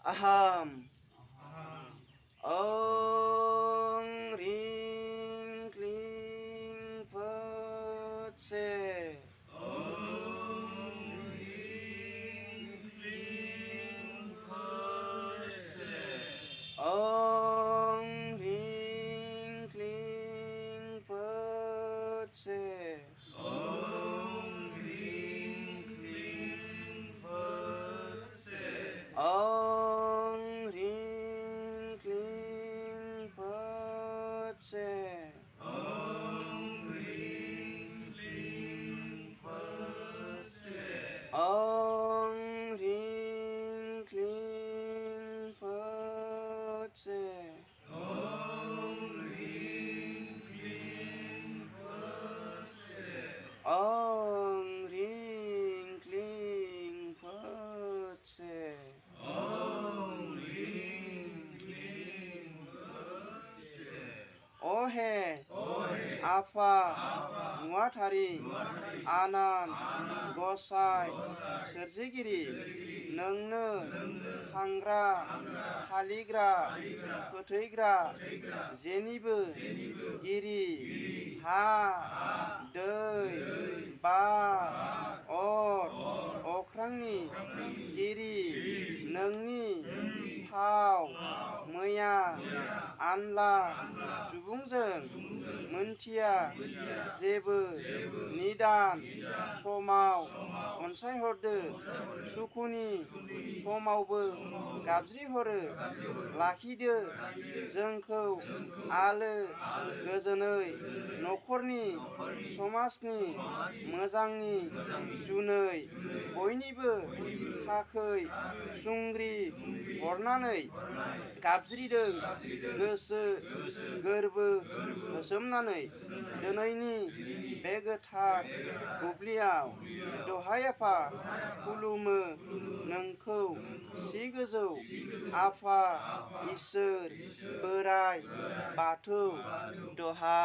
अहम ओं ह्रीं क्लीं फट् से ओं ह्रीं क्लीं फट् से ओं ह्रीं क्लीं फट् से ओं ह्रीं क्लीं फट् से ओं ह्रीं क्लीं फट् से अहे आफा नुवाथारि आनान गसाइ सोरजिगिरि नोंनो खांग्रा फालिग्रा फोथैग्रा जेनिबो गिरि हा दै बार अर अख्रांनि गिरि नोंनि फाव मैया आनला सुबुंजों मोनथिया जेबो निदान समाव अनसायहरदो सुखुनि समावबो गाबज्रिहरो लाखिदो जोंखौ आलो गोजोनै नखरनि समाजनि मोजांनि जुनै बयनिबो थाखै सुंग्रि हरनानै गाबज्रिदों गोसो गोरबो होसोमनानै दिनैनि बे गोथार बुब्लियाव दहाय आफा खुलुमो नोंखौ सि गोजौ आफा इसोर बोराइ बाथौ दहा